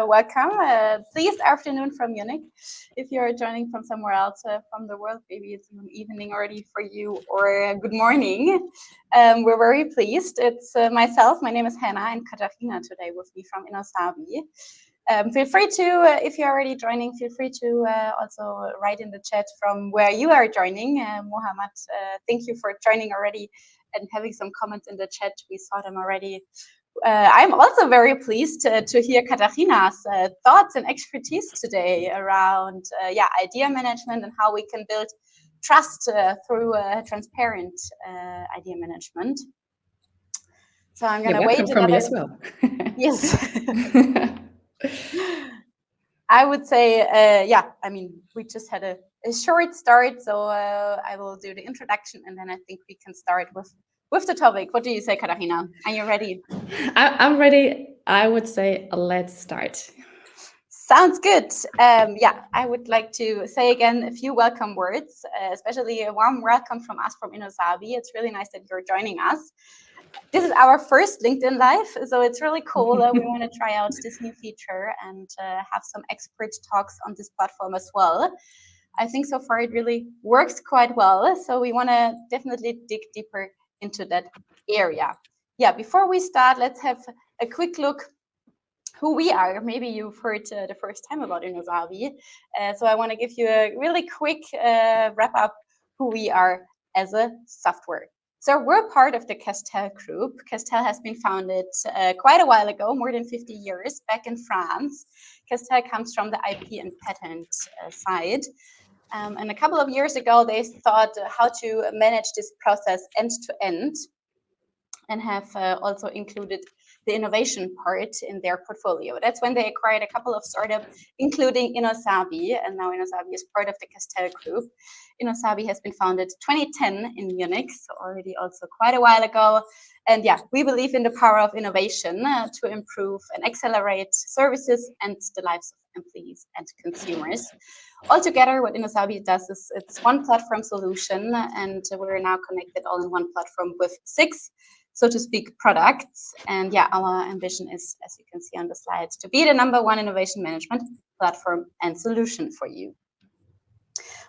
welcome. Please, afternoon from Munich. If you're joining from somewhere else from the world, maybe it's even evening already for you, or good morning. We're very pleased. It's myself, my name is Hannah, and Katharina today with me from innosabi. Feel free to, if you're already joining, feel free to also write in the chat from where you are joining. Mohammed, thank you for joining already and having some comments in the chat. We saw them already. I'm also very pleased to hear Katharina's thoughts and expertise today around idea management and how we can build trust through transparent idea management. So I'm going to wait from me as well. Yes. I would say, I mean, we just had a short start, so I will do the introduction and then I think we can start with the topic. What do you say, Katharina? Are you ready? I'm ready. I would say, let's start. Sounds good. I would like to say again a few welcome words, especially a warm welcome from us from innosabi. It's really nice that you're joining us. This is our first LinkedIn Live, so it's really cool. We want to try out this new feature and have some expert talks on this platform as well. I think so far it really works quite well, so we want to definitely dig deeper into that area. Yeah, before we start, let's have a quick look who we are. Maybe you've heard the first time about innosabi, so I want to give you a really quick wrap up who we are as a software. So we're part of the Questel Group. Questel has been founded quite a while ago, more than 50 years, back in France. Questel comes from the IP and patent side. And a couple of years ago, they thought how to manage this process end to end and have also included the innovation part in their portfolio. That's when they acquired a couple of startups, including innosabi, and now innosabi is part of the Questel Group. innosabi has been founded 2010 in Munich, so already also quite a while ago. And yeah, we believe in the power of innovation to improve and accelerate services and the lives of employees and consumers. Altogether, what innosabi does is it's one platform solution, and we're now connected all in one platform with 6, so to speak, products. And yeah, our ambition is, as you can see on the slides, to be the #1 innovation management platform and solution for you.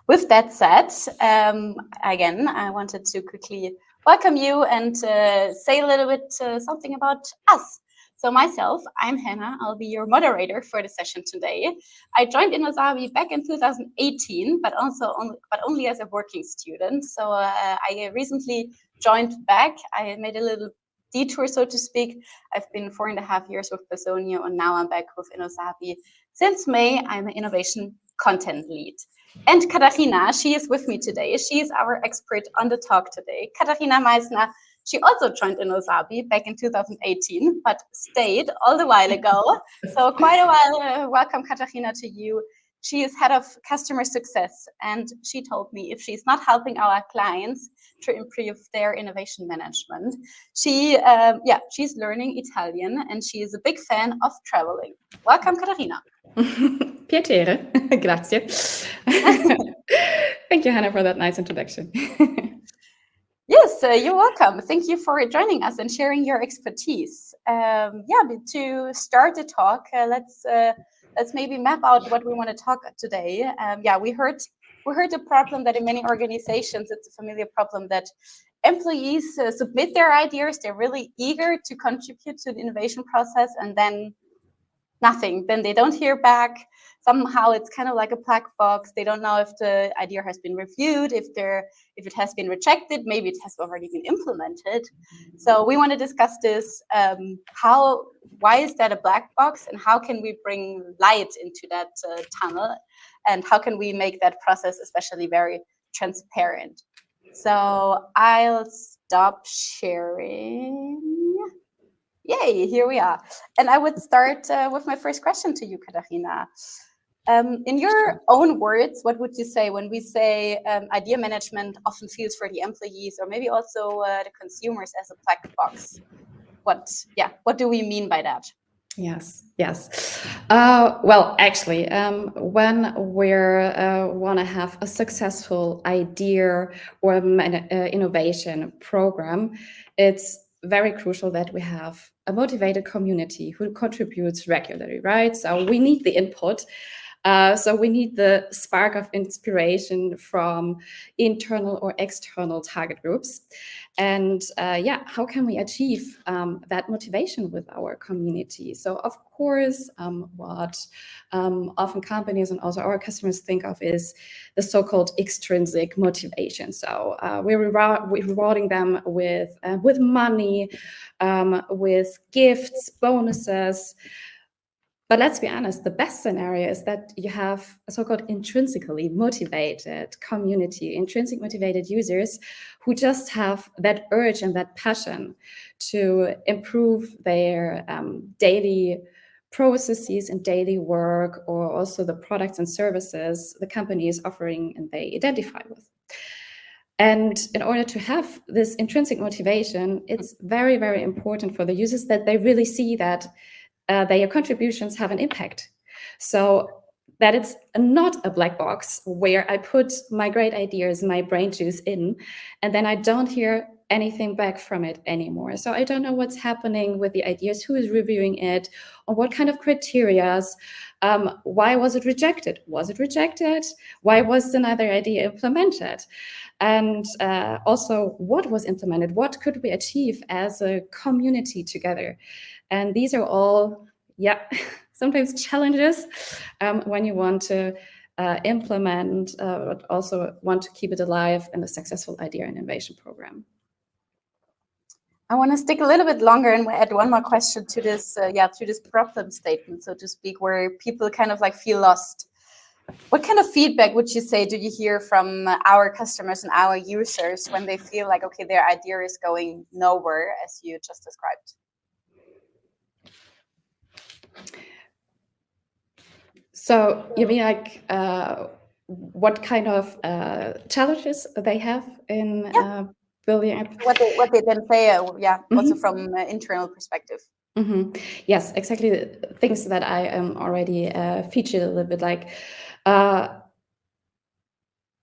With that said, again, I wanted to quickly welcome you and say a little bit something about us. So myself, I'm Hannah. I'll be your moderator for the session today. I joined innosabi back in 2018, but only as a working student. So I recently joined back. I made a little detour, so to speak. I've been 4.5 years with Personio, and now I'm back with innosabi. Since May, I'm an innovation content lead. And Katharina, she is with me today. She is our expert on the talk today. Katharina Meissner, she also joined innosabi back in 2018, but stayed all the while ago. So quite a while. Welcome, Katharina, to you. She is head of customer success, and she told me if she's not helping our clients to improve their innovation management, she's learning Italian, and she is a big fan of traveling. Welcome, Katharina. Piacere, grazie. Thank you, Hannah, for that nice introduction. Yes, you're welcome. Thank you for joining us and sharing your expertise. To start the talk, let's maybe map out what we want to talk today. We heard the problem that in many organizations, it's a familiar problem that employees submit their ideas. They're really eager to contribute to the innovation process, and then nothing. Then they don't hear back. Somehow it's kind of like a black box. They don't know if the idea has been reviewed, if it has been rejected, maybe it has already been implemented. So we want to discuss this. Why is that a black box, and how can we bring light into that tunnel, and how can we make that process especially very transparent? So I'll stop sharing. Yay, here we are. And I would start with my first question to you, Katharina. In your own words, what would you say when we say idea management often feels for the employees, or maybe also the consumers, as a black box? What do we mean by that? Yes. Well, actually, when we want to have a successful idea or innovation program, it's very crucial that we have a motivated community who contributes regularly, right? So we need the input. So we need the spark of inspiration from internal or external target groups. And how can we achieve that motivation with our community? So of course, what often companies and also our customers think of is the so-called extrinsic motivation. So we're rewarding them with money, with gifts, bonuses. But let's be honest, the best scenario is that you have a so-called intrinsically motivated community, intrinsic motivated users who just have that urge and that passion to improve their daily processes and daily work, or also the products and services the company is offering and they identify with. And in order to have this intrinsic motivation, it's very, very important for the users that they really see that their contributions have an impact. So that it's not a black box where I put my great ideas, my brain juice in, and then I don't hear anything back from it anymore. So I don't know what's happening with the ideas, who is reviewing it, or what kind of criteria. Why was it rejected? Was it rejected? Why was another idea implemented? And also, what was implemented? What could we achieve as a community together? And these are all, sometimes challenges when you want to implement, but also want to keep it alive in a successful idea and innovation program. I want to stick a little bit longer and add one more question to this, to this problem statement, so to speak, where people kind of like feel lost. What kind of feedback would you say do you hear from our customers and our users when they feel like, okay, their idea is going nowhere, as you just described? So you mean like what kind of challenges they have in building? What they then say, also from an internal perspective. Yes, exactly. The things that I already featured a little bit, like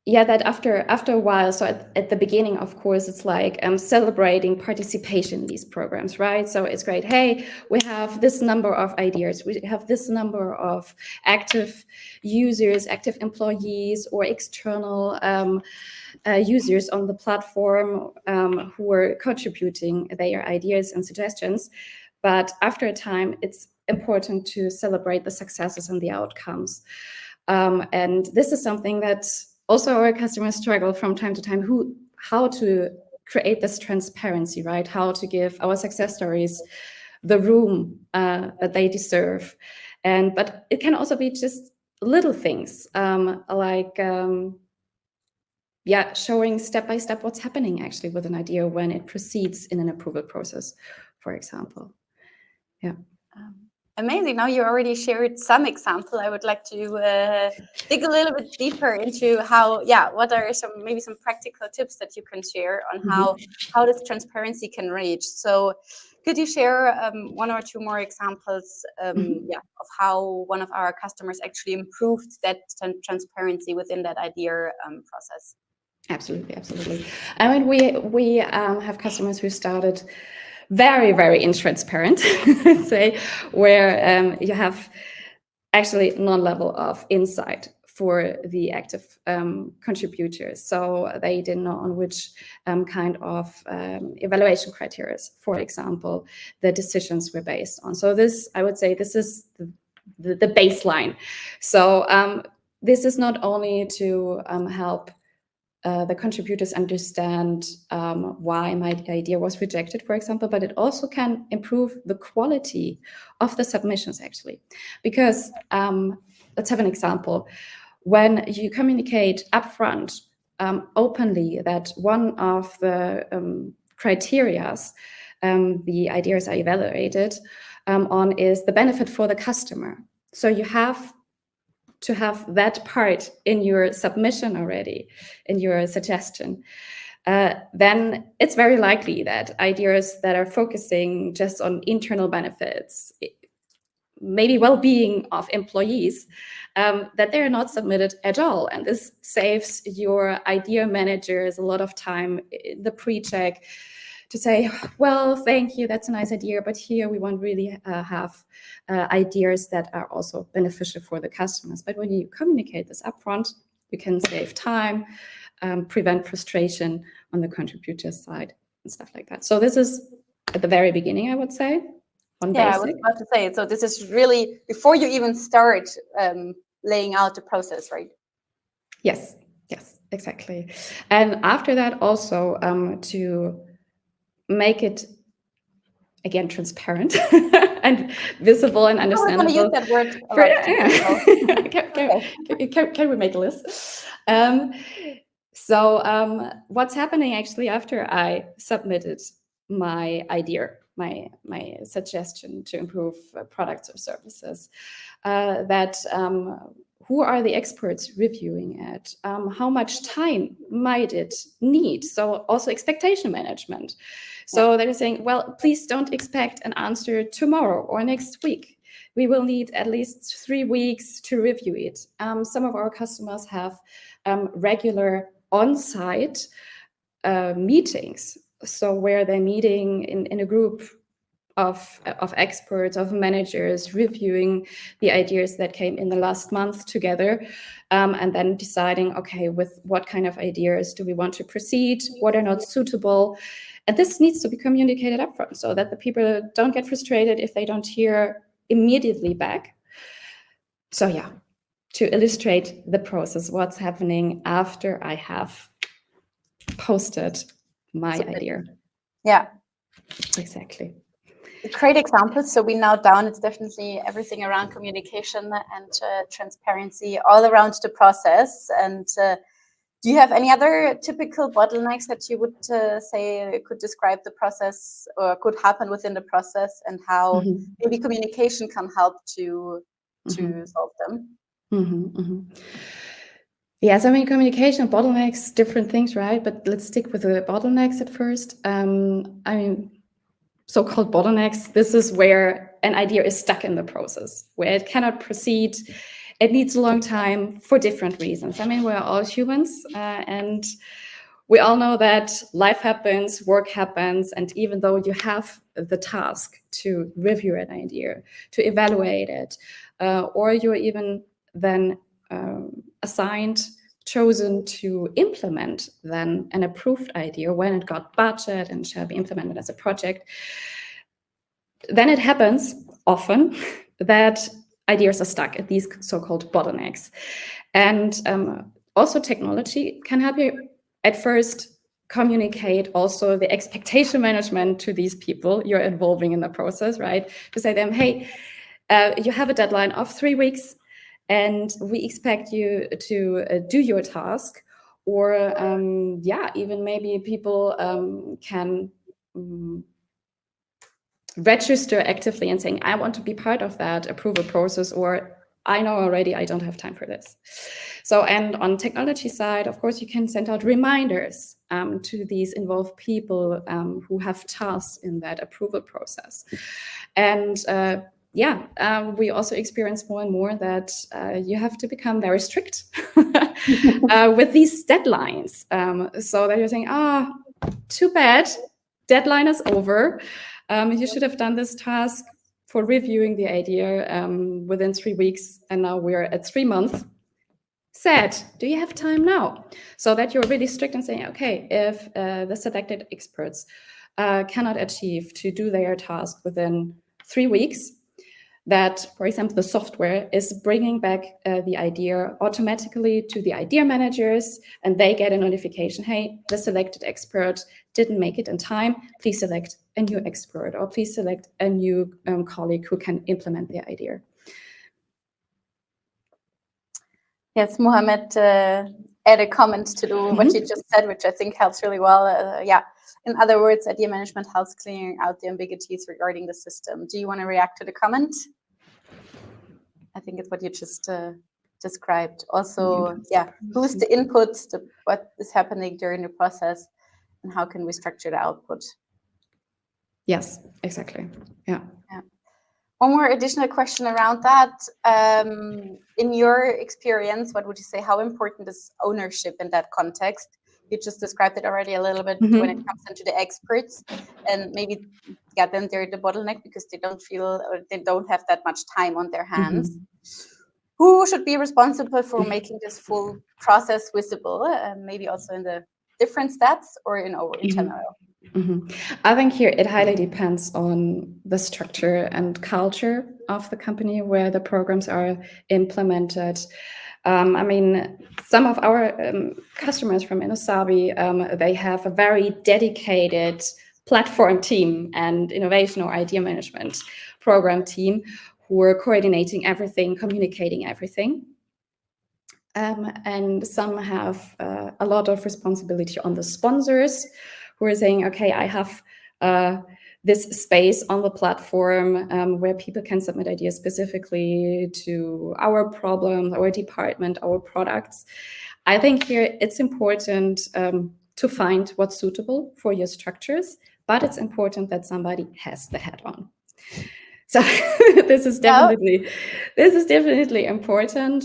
that after a while, so at the beginning, of course, it's like celebrating participation in these programs, right? So it's great. Hey, we have this number of ideas. We have this number of active users, active employees, or external users on the platform who are contributing their ideas and suggestions. But after a time, it's important to celebrate the successes and the outcomes. And this is something that also our customers struggle from time to time, how to create this transparency, right? How to give our success stories the room that they deserve. But it can also be just little things showing step by step what's happening actually with an idea when it proceeds in an approval process, for example. Amazing. Now you already shared some example. I would like to dig a little bit deeper into how, what are some practical tips that you can share on how this transparency can reach. So could you share one or two more examples of how one of our customers actually improved that transparency within that idea process? Absolutely. I mean, we have customers who started very, very intransparent, say, where you have actually non-level of insight for the active contributors. So they didn't know on which kind of evaluation criteria, for example, the decisions were based on. So this, I would say, this is the baseline. So this is not only to help the contributors understand why my idea was rejected, for example, but it also can improve the quality of the submissions, actually. Because let's have an example. When you communicate upfront, openly, that one of the criteria the ideas are evaluated on is the benefit for the customer. So you have to have that part in your submission already, in your suggestion, then it's very likely that ideas that are focusing just on internal benefits, maybe well-being of employees, that they're not submitted at all. And this saves your idea managers a lot of time in the pre-check to say, well, thank you, that's a nice idea, but here we want really have ideas that are also beneficial for the customers. But when you communicate this upfront, you can save time, prevent frustration on the contributor side and stuff like that. So this is at the very beginning, I would say. Yeah, I was about to say, so this is really before you even start laying out the process, right? Yes, exactly. And after that, also to make it again transparent and visible and understandable. I'm going to use that word. Can we make a list? What's happening actually after I submitted my idea, my suggestion to improve products or services, who are the experts reviewing it? How much time might it need? So also expectation management. So they're saying, well, please don't expect an answer tomorrow or next week. We will need at least 3 weeks to review it. Some of our customers have regular on-site meetings. So where they're meeting in a group of experts, of managers, reviewing the ideas that came in the last month together, and then deciding, okay, with what kind of ideas do we want to proceed, what are not suitable. And this needs to be communicated upfront so that the people don't get frustrated if they don't hear immediately back. So yeah, to illustrate the process, what's happening after I have posted my idea. Yeah, exactly. Great examples. So we now down, it's definitely everything around communication and transparency all around the process. And do you have any other typical bottlenecks that you would say could describe the process or could happen within the process, and how maybe communication can help to solve them? Yes, I mean, communication, bottlenecks, different things, right? But let's stick with the bottlenecks at first. I mean, so-called bottlenecks, this is where an idea is stuck in the process, where it cannot proceed. It needs a long time for different reasons. I mean, we're all humans, and we all know that life happens, work happens, and even though you have the task to review an idea, to evaluate it, or you're even then chosen to implement then an approved idea when it got budget and shall be implemented as a project, then it happens often that ideas are stuck at these so-called bottlenecks. And also technology can help you at first communicate also the expectation management to these people you're involving in the process, right? To say to them, hey, you have a deadline of 3 weeks, and we expect you to do your task. Or even maybe people can register actively and saying, I want to be part of that approval process, or I know already I don't have time for this. So, and on technology side, of course, you can send out reminders to these involved people who have tasks in that approval process. And we also experience more and more that you have to become very strict with these deadlines. So that you're saying, too bad, deadline is over. You should have done this task for reviewing the idea within 3 weeks, and now we're at 3 months. Sad. Do you have time now? So that you're really strict and saying, okay, if the selected experts cannot achieve to do their task within 3 weeks, that, for example, the software is bringing back the idea automatically to the idea managers, and they get a notification, hey, the selected expert didn't make it in time, please select a new expert, or please select a new colleague who can implement the idea. Yes, Mohammed add a comment to what you just said, which I think helps really well. In other words, idea management helps clearing out the ambiguities regarding the system. Do you want to react to the comment? I think it's what you just described. Also, who's the input, what is happening during the process, and how can we structure the output? Yes, exactly. Yeah. One more additional question around that. In your experience, what would you say, how important is ownership in that context? You just described it already a little bit when it comes into the experts, and maybe then they're the bottleneck because they don't feel or they don't have that much time on their hands. Who should be responsible for making this full process visible? Maybe also in the different steps or in general. I think here it highly depends on the structure and culture of the company where the programs are implemented. I mean, some of our customers from innosabi, they have a very dedicated platform team and innovation or idea management program team who are coordinating everything, communicating everything. And some have a lot of responsibility on the sponsors who are saying, okay, I have this space on the platform where people can submit ideas specifically to our problems, our department, our products. I think here it's important to find what's suitable for your structures, but it's important that somebody has the hat on. So this is definitely important.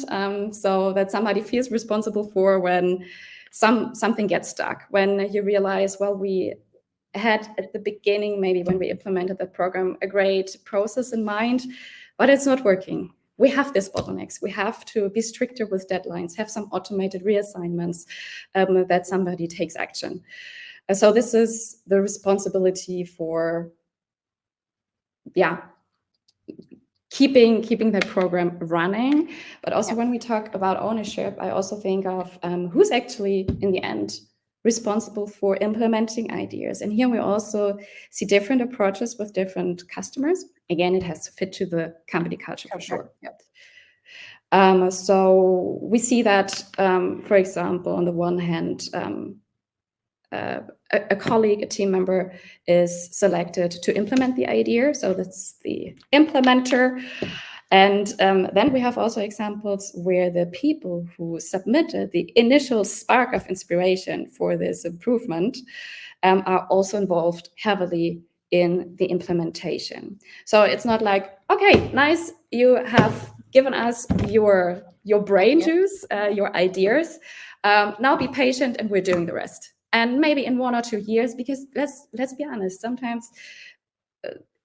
So that somebody feels responsible for when something gets stuck, when you realize, well, we had at the beginning, maybe when we implemented that program, a great process in mind, but it's not working. We have these bottlenecks. We have to be stricter with deadlines, have some automated reassignments, that somebody takes action. So this is the responsibility for, keeping that program running. But also when we talk about ownership, I also think of who's actually in the end responsible for implementing ideas. And here we also see different approaches with different customers. Again, it has to fit to the company culture for sure. So we see that, for example, on the one hand, a colleague, a team member is selected to implement the idea. So that's the implementer. And then we have also examples where the people who submitted the initial spark of inspiration for this improvement are also involved heavily in the implementation. So it's not like, okay, nice, you have given us your brain juice, your ideas. Now be patient and we're doing the rest. And maybe in 1 or 2 years, because let's be honest, sometimes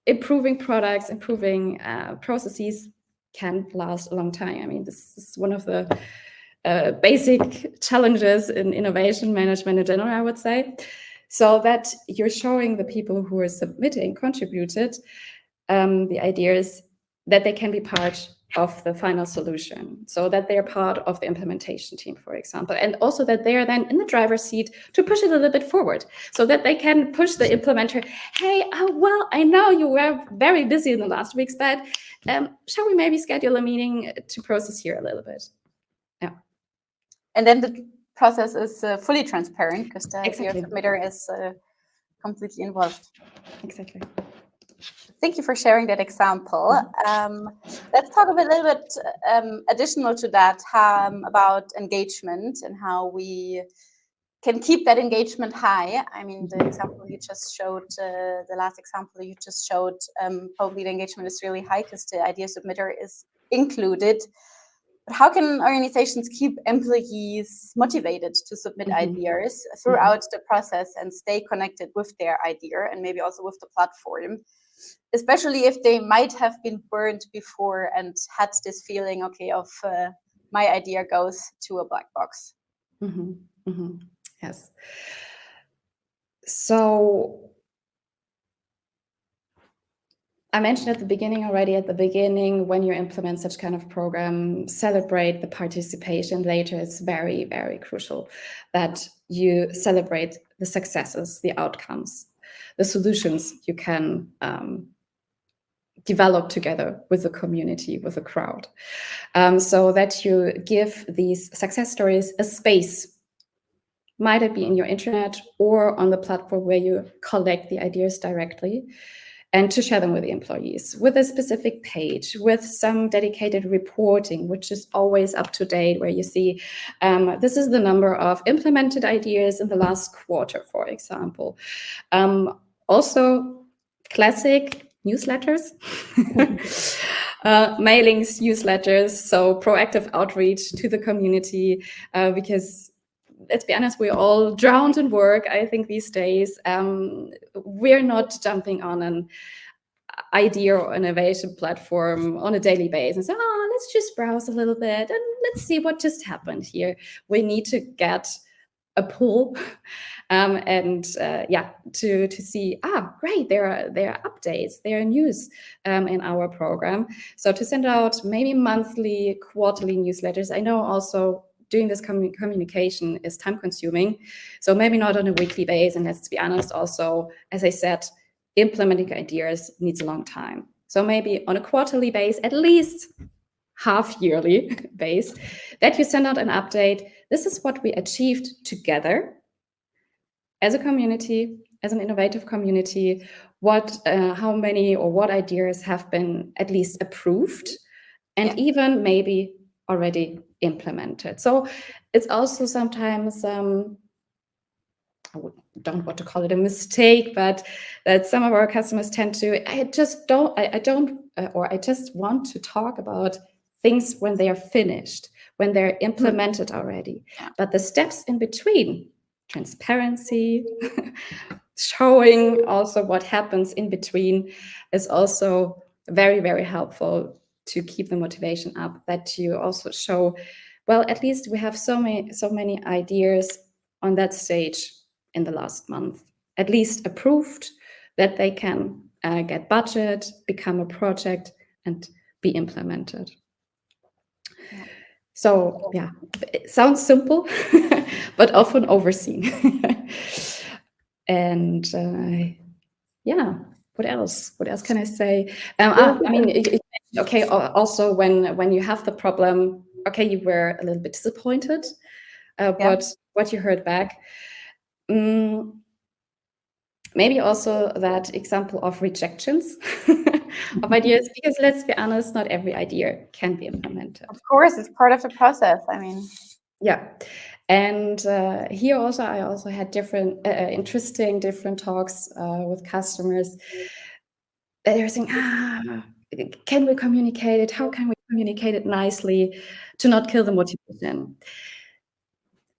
improving products, improving processes can last a long time. I mean, this is one of the basic challenges in innovation management in general, I would say. So that you're showing the people who are submitting, contributed the ideas, that they can be part of the final solution, so that they're part of the implementation team, for example, and also that they are then in the driver's seat to push it a little bit forward, so that they can push the implementer. Hey, well, I know you were very busy in the last weeks, but shall we maybe schedule a meeting to process here a little bit? Yeah. And then the process is fully transparent because the submitter is completely involved. Exactly. Thank you for sharing that example. Let's talk a little bit additional to that about engagement and how we can keep that engagement high. I mean, the example you just showed, the last example you just showed, probably the engagement is really high because the idea submitter is included. But how can organizations keep employees motivated to submit ideas throughout the process and stay connected with their idea and maybe also with the platform? Especially if they might have been burned before and had this feeling, okay, of my idea goes to a black box. Yes. So I mentioned at the beginning when you implement such kind of program, celebrate the participation later. It's very, very crucial that you celebrate the successes, the outcomes, the solutions you can develop together with the community, with the crowd, so that you give these success stories a space. Might it be in your internet or on the platform where you collect the ideas directly, and to share them with the employees, with a specific page, with some dedicated reporting, which is always up to date, where you see this is the number of implemented ideas in the last quarter, for example. Also, classic newsletters, mailings, newsletters, so proactive outreach to the community, because let's be honest, we're all drowned in work, I think, these days. We're not jumping on an idea or innovation platform on a daily basis. Oh, let's just browse a little bit and let's see what just happened here. We need to get a pull to see, great, there are updates, there are news in our program. So to send out maybe monthly, quarterly newsletters. I know also doing this communication is time consuming, so maybe not on a weekly basis. And let's be honest, also, as I said, implementing ideas needs a long time. So maybe on a quarterly base, at least half yearly base, that you send out an update. This is what we achieved together as a community, as an innovative community, how many or what ideas have been at least approved and even maybe already implemented. So it's also sometimes, I don't want to call it a mistake, but that some of our customers tend to, I just want to talk about things when they are finished, when they're implemented already. But the steps in between, transparency, showing also what happens in between, is also very, very helpful to keep the motivation up, that you also show, well, at least we have so many ideas on that stage in the last month, at least approved, that they can get budget, become a project, and be implemented. So yeah, it sounds simple, but often overseen. And what else? What else can I say? I mean, okay. Also, when you have the problem, okay, you were a little bit disappointed, but what you heard back. Maybe also that example of rejections of ideas, because let's be honest, not every idea can be implemented. Of course, it's part of the process. I mean, and here also I also had different interesting talks with customers. They're saying, can we communicate it? How can we communicate it nicely to not kill the motivation?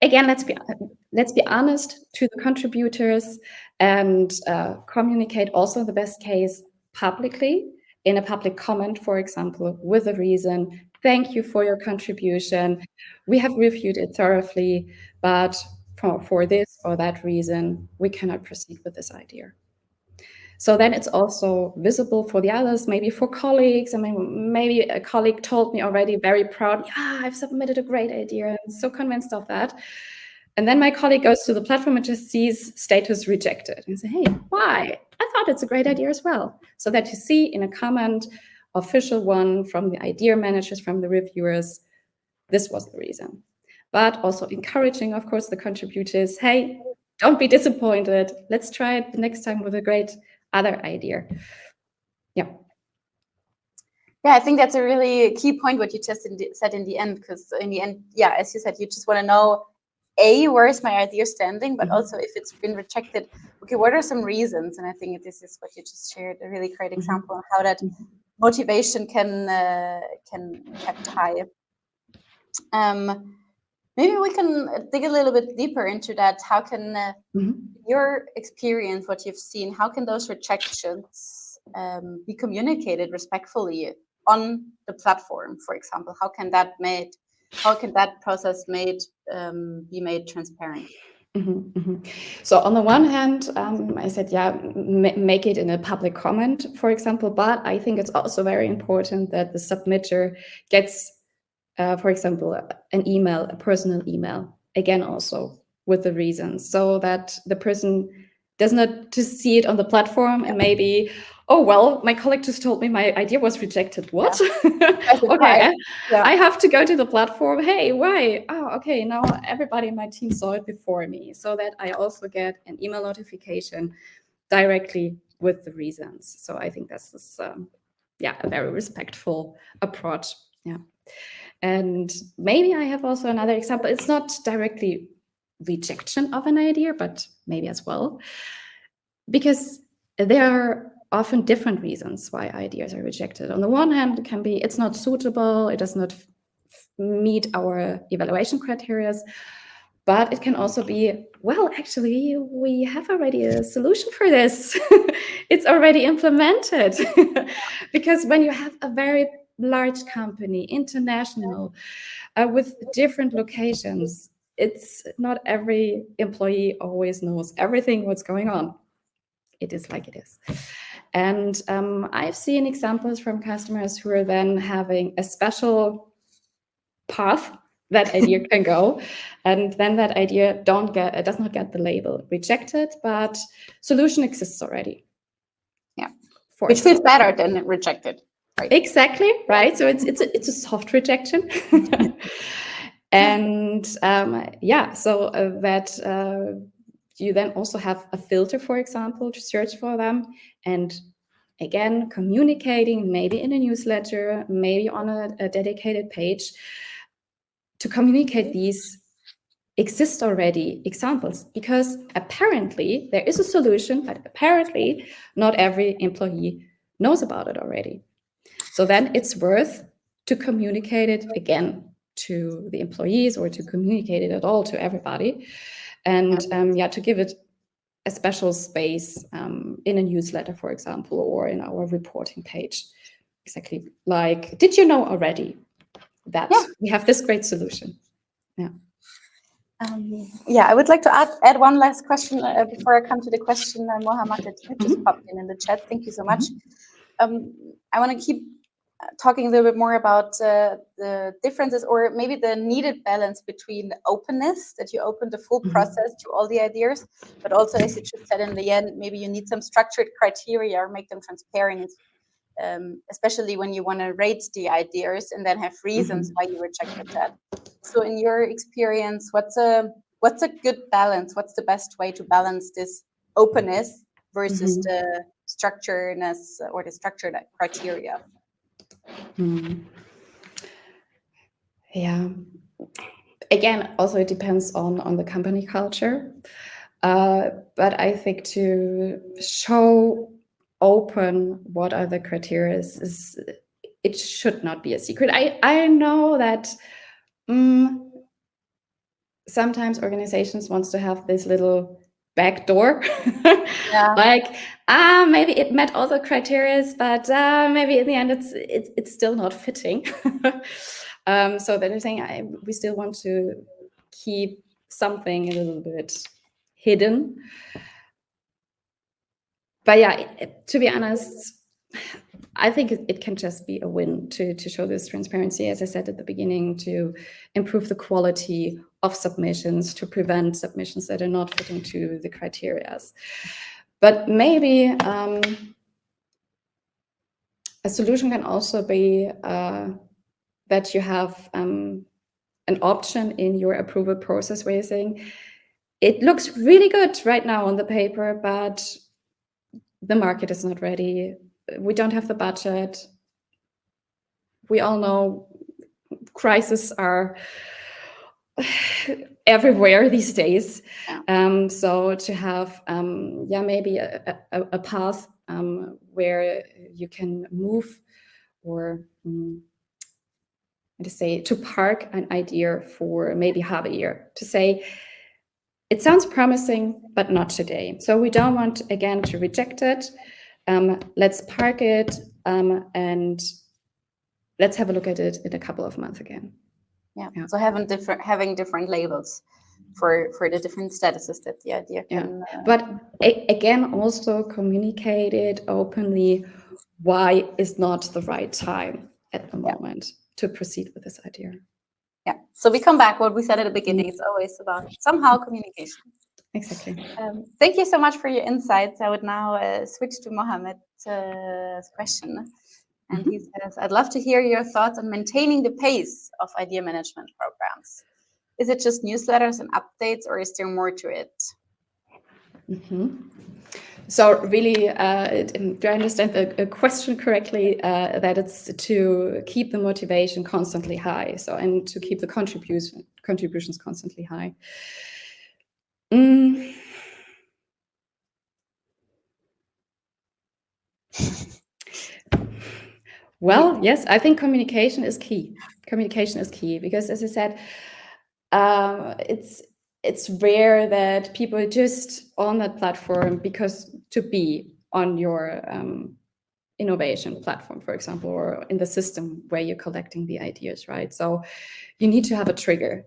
Again, let's be honest to the contributors and communicate also in the best case publicly, in a public comment, for example, with a reason. Thank you for your contribution. We have reviewed it thoroughly, but for this or that reason, we cannot proceed with this idea. So then it's also visible for the others, maybe for colleagues. I mean, maybe a colleague told me already very proud, I've submitted a great idea. I'm so convinced of that. And then my colleague goes to the platform and just sees status rejected and say, hey, why? I thought it's a great idea as well. So that you see in a comment, official one from the idea managers, from the reviewers, this was the reason. But also encouraging, of course, the contributors, hey, don't be disappointed. Let's try it the next time with a great other idea. Yeah, I think that's a really key point what you just said in the end, because in the end, as you said, you just want to know, where is my idea standing, but also if it's been rejected, okay, what are some reasons? And I think this is what you just shared, a really great example of how that motivation can kept high. Maybe we can dig a little bit deeper into that. How can your experience, what you've seen, how can those rejections be communicated respectfully on the platform, for example? How can that process be made transparent? So on the one hand, I said, make it in a public comment, for example, but I think it's also very important that the submitter gets, for example, an email, a personal email, again, also with the reasons, so that the person does not just see it on the platform and maybe, oh, well, my colleague just told me my idea was rejected. What? Okay, I have to go to the platform. Hey, why? Oh, okay, now everybody in my team saw it before me, so that I also get an email notification directly with the reasons. So I think this is, a very respectful approach. Yeah. And maybe I have also another example. It's not directly rejection of an idea, but maybe as well, because there are often different reasons why ideas are rejected. On the one hand, it can be it's not suitable, it does not meet our evaluation criteria. But it can also be, well, actually, we have already a solution for this. It's already implemented. Because when you have a very large company, international, with different locations, it's not every employee always knows everything what's going on. It is like it is. And I've seen examples from customers who are then having a special path that idea can go, and then that idea does not get the label rejected, but solution exists already. Yeah, which feels better than rejected. Right. Exactly, right. So it's a soft rejection. And yeah, so that you then also have a filter, for example, to search for them, and again, communicating maybe in a newsletter, maybe on a dedicated page, to communicate these exist already examples, because apparently there is a solution, but apparently not every employee knows about it already. So then it's worth to communicate it again to the employees, or to communicate it at all to everybody, and yeah, to give it a special space in a newsletter, for example, or in our reporting page. Exactly, like, did you know already that we have this great solution? Yeah. Yeah, I would like to add one last question before I come to the question, Mohammed, that you just popped in the chat. Thank you so much. I want to keep talking a little bit more about the differences, or maybe the needed balance between openness, that you open the full process to all the ideas, but also, as you just said in the end, maybe you need some structured criteria or make them transparent, especially when you want to rate the ideas and then have reasons why you rejected that. So in your experience, what's a good balance? What's the best way to balance this openness versus the structuredness or the structured criteria? Yeah. Again, also it depends on the company culture. But I think to show open what are the criteria is it should not be a secret. I know that sometimes organizations wants to have this little back door, like maybe it met all the criteria, but maybe in the end it's still not fitting. So they're saying we still want to keep something a little bit hidden. But yeah, to be honest, I think it can just be a win to show this transparency, as I said at the beginning, to improve the quality of submissions, to prevent submissions that are not fitting to the criteria. But maybe a solution can also be that you have an option in your approval process where you're saying, it looks really good right now on the paper, but the market is not ready. We don't have the budget. We all know crises are everywhere these days. So to have, maybe a path where you can move, or to park an idea for maybe half a year, to say, it sounds promising, but not today. So we don't want, again, to reject it. Let's park it and let's have a look at it in a couple of months again. Yeah. So having different labels for the different statuses that the idea can. But again, also communicate it openly. Why is not the right time at the moment to proceed with this idea? Yeah. So we come back what we said at the beginning. It's always about somehow communication. Exactly. Thank you so much for your insights. I would now switch to Mohammed's question. And he says, I'd love to hear your thoughts on maintaining the pace of idea management programs. Is it just newsletters and updates, or is there more to it? So really, do I understand the question correctly, that it's to keep the motivation constantly high, so, and to keep the contributions constantly high? Well, yes, I think communication is key. Communication is key because, as I said, it's rare that people just on that platform because to be on your innovation platform, for example, or in the system where you're collecting the ideas, right? So you need to have a trigger.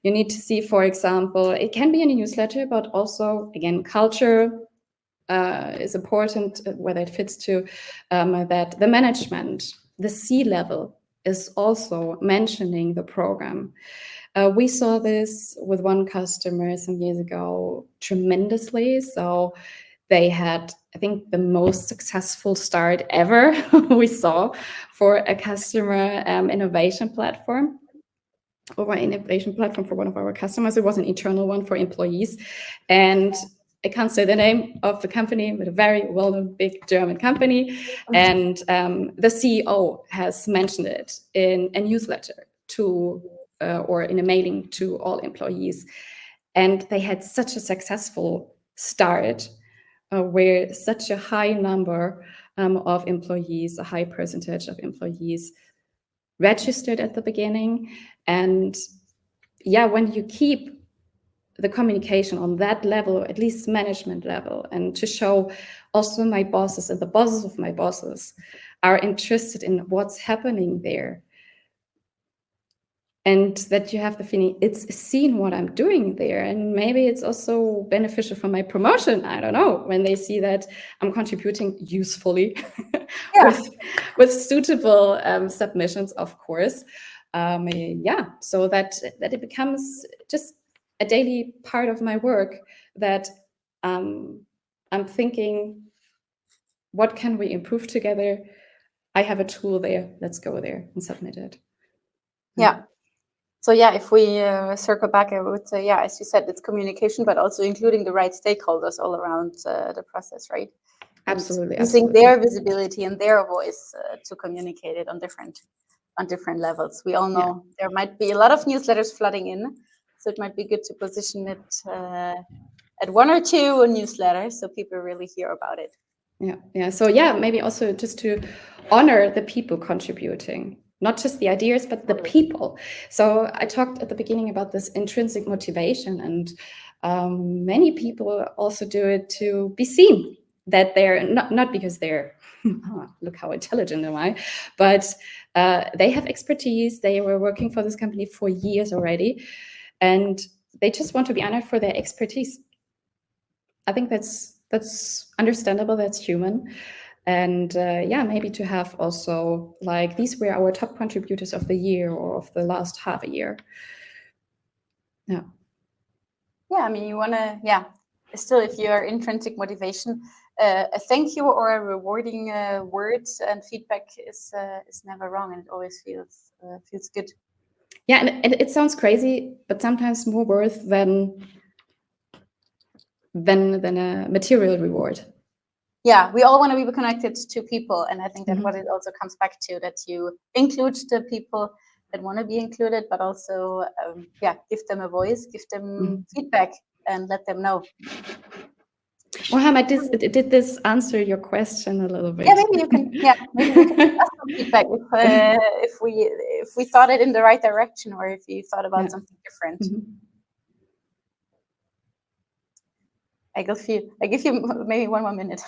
You need to see, for example, it can be in a newsletter, but also, again, culture is important, whether it fits to that the management, the C-level is also mentioning the program. We saw this with one customer some years ago tremendously. So they had, I think, the most successful start ever we saw for a customer innovation platform. Or an innovation platform for one of our customers. It was an internal one for employees. And I can't say the name of the company, but a very well-known big German company. And the CEO has mentioned it in a newsletter to, or in a mailing to all employees. And they had such a successful start where such a high number of employees, a high percentage of employees registered at the beginning. And yeah, when you keep the communication on that level, at least management level, and to show also my bosses and the bosses of my bosses are interested in what's happening there, and that you have the feeling it's seen what I'm doing there, and maybe it's also beneficial for my promotion. I don't know, when they see that I'm contributing usefully with suitable submissions, of course. Yeah, so that it becomes just a daily part of my work, that I'm thinking, what can we improve together? I have a tool there, let's go there and submit it. Yeah. So yeah, if we circle back, I would say, yeah, as you said, it's communication, but also including the right stakeholders all around the process, right? Absolutely. Using their visibility and their voice to communicate it on different levels. We all know there might be a lot of newsletters flooding in, so it might be good to position it at one or two newsletters so people really hear about it. Yeah. So yeah, maybe also just to honor the people contributing, not just the ideas, but the people. So I talked at the beginning about this intrinsic motivation, and many people also do it to be seen, that they're not because they're look how intelligent am I, but they have expertise. They were working for this company for years already, and they just want to be honored for their expertise. I think that's understandable, that's human. And yeah, maybe to have also, like, these were our top contributors of the year or of the last half a year. Yeah, I mean, you want to, still, if your intrinsic motivation, a thank you or a rewarding words and feedback is never wrong, and it always feels good. Yeah, and it sounds crazy, but sometimes more worth than a material reward. Yeah, we all want to be connected to people, and I think that what it also comes back to, that you include the people that want to be included, but also give them a voice, give them feedback, and let them know. Mohammed, did this answer your question a little bit? Yeah, maybe you can. Yeah, maybe we can ask some feedback if we thought it in the right direction, or if you thought about something different. I give you maybe one more minute.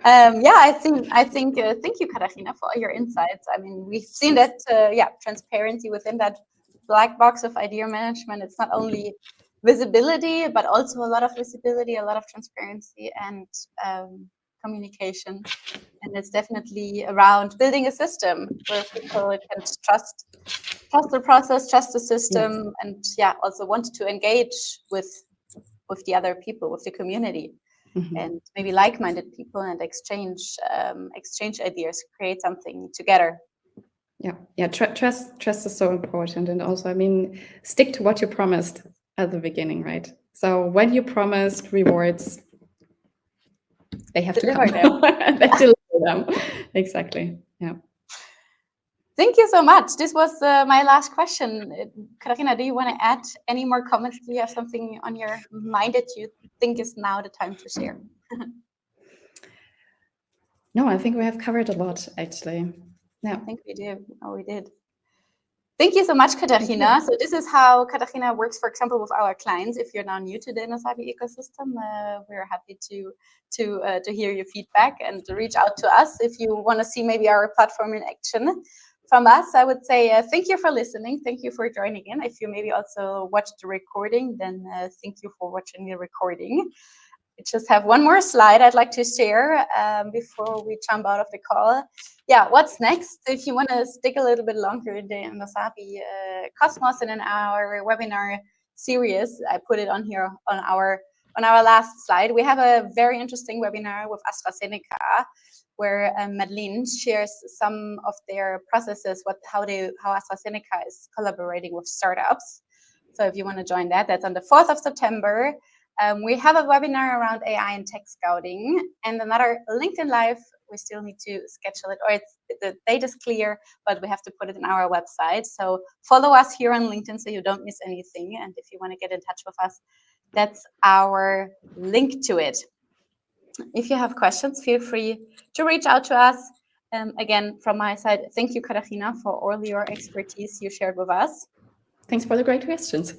I think thank you, Katharina, for all your insights. I mean, we've seen that transparency within that black box of idea management. It's not only visibility, but also a lot of visibility, a lot of transparency, and communication. And it's definitely around building a system where people can trust the process, trust the system, and also want to engage with the other people, with the community, and maybe like-minded people, and exchange ideas, create something together. Yeah. Trust is so important, and also, I mean, stick to what you promised at the beginning, right? So when you promised rewards, they have deliver to come. They deliver them. Exactly. Yeah. Thank you so much. This was my last question. Katharina, do you want to add any more comments? Do you have something on your mind that you think is now the time to share? No, I think we have covered a lot, actually. Yeah, I think we do. Oh, we did. Thank you so much, Katharina. So this is how Katharina works, for example, with our clients. If you're now new to the innosabi ecosystem, we're happy to hear your feedback and to reach out to us if you want to see maybe our platform in action. From us, I would say thank you for listening. Thank you for joining in. If you maybe also watched the recording, then thank you for watching the recording. I just have one more slide I'd like to share before we jump out of the call. Yeah, what's next? If you want to stick a little bit longer in the innosabi cosmos and in our webinar series, I put it on here on our last slide. We have a very interesting webinar with AstraZeneca, where Madeleine shares some of their processes, how AstraZeneca is collaborating with startups. So if you want to join that, that's on the 4th of September. We have a webinar around AI and tech scouting, and another LinkedIn Live. We still need to schedule it, or the date is clear, but we have to put it in our website. So follow us here on LinkedIn so you don't miss anything. And if you want to get in touch with us, that's our link to it. If you have questions, feel free to reach out to us. Again, from my side, thank you, Katharina, for all your expertise you shared with us. Thanks for the great questions.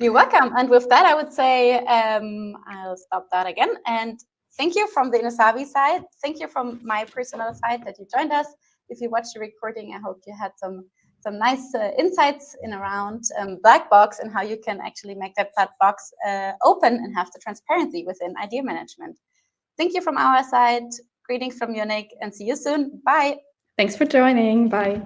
You're welcome. And with that, I would say I'll stop that again. And thank you from the innosabi side. Thank you from my personal side that you joined us. If you watched the recording, I hope you had some nice insights in around black box and how you can actually make that black box open and have the transparency within idea management. Thank you from our side. Greetings from Munich and see you soon. Bye. Thanks for joining. Bye.